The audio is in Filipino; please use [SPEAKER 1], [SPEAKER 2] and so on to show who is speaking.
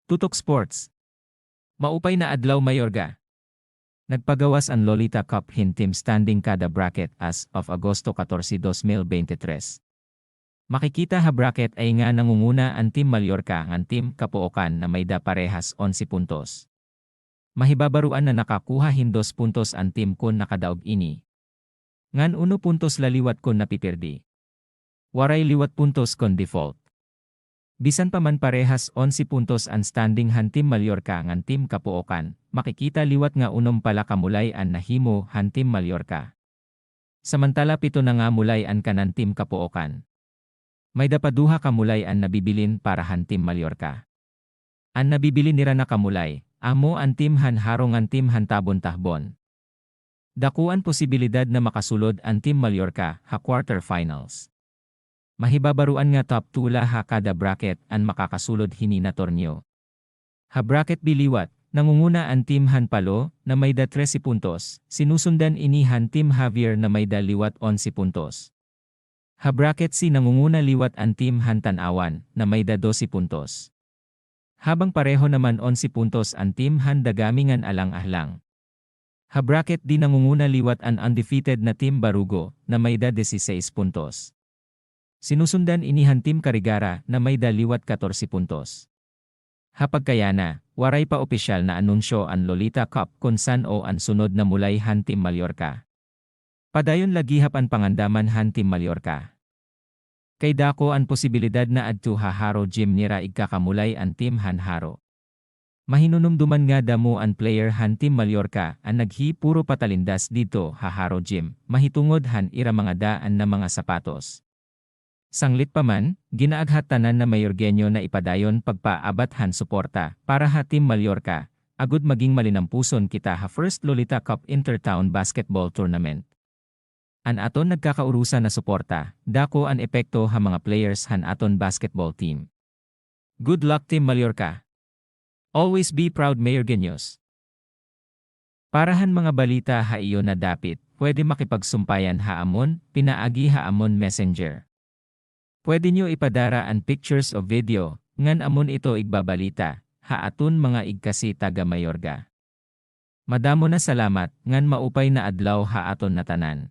[SPEAKER 1] Tutok Sports. Maupay na adlaw Mayorga. Nagpagawas ang Lolita Cup Hin Team standing kada bracket as of Agosto 14, 2023. Makikita ha bracket ay nga nangunguna ang Team Mallorca ang Team Capoocan na may da parehas 11 puntos. Mahibabaruan na nakakuha hin 2 puntos ang Team Kun nakadaog ini. Ngan 1 puntos laliwat kon napipirdi. Waray liwat puntos kon default. Bisan pa man parehas 11 puntos ang standing han Team Mallorca ngan Team Capoocan, makikita liwat nga unom pala kamulay an nahimo han Team Mallorca. Samantala 7 na nga mulay an kanan Team Capoocan. May dapaduha kamulay an nabibilin para han Team Mallorca. An nabibilin nira na kamulay, amo an Team han Haro ngan Team han Tabon-Tahbon. Dakuan posibilidad na makasulod ang Team Mallorca ha quarterfinals. Mahibabaruan nga top 2 la ha kada bracket ang makakasulod hini na torneo. Ha bracket biliwat, nangunguna ang Team Han Palo na may da 13 puntos, sinusundan ini han Team Javier na may da liwat 11 puntos. Ha bracket C nangunguna liwat ang Team Han Tanawan na may da 12 puntos. Habang pareho naman 11 puntos ang Team Han Dagamingan Alang-Ahlang. Ha bracket D nangunguna liwat ang undefeated na Team Barugo na may da 16 puntos. Sinusundan inihan Team Carigara na may daliwat 14 puntos. Hapagkayana, waray pa opisyal na anunsyo ang Lolita Cup kung saan o ang sunod na mulay han Team Mallorca. Padayon lagihap ang pangandaman han Team Mallorca. Kay dako ang posibilidad na adto ha Haro Gym nira igkakamulay ang Team Han Haro. Mahinunumduman nga damo ang player han Team Mallorca ang naghi puro patalindas dito ha Haro Gym, mahitungod han ira mga daan na mga sapatos. Sanglit pa man, ginaaghat tanan na Mayorgenyo na ipadayon pagpaabat han suporta para ha Team Mallorca, agud maging malinampuson kita ha first Lolita Cup Intertown Basketball Tournament. An aton nagkakaurusan na suporta, dako an epekto ha mga players han aton basketball team. Good luck Team Mallorca. Always be proud Mayorgenyos. Parahan mga balita ha iyo na dapit, pwede makipagsumpayan ha amon, pinaagi ha amon messenger. Pwede nyo ipadara ang pictures o video, ngan amon ito igbabalita, ha aton mga igkasi taga Mayorga. Madamo na salamat, ngan maupay na adlaw ha aton natanan.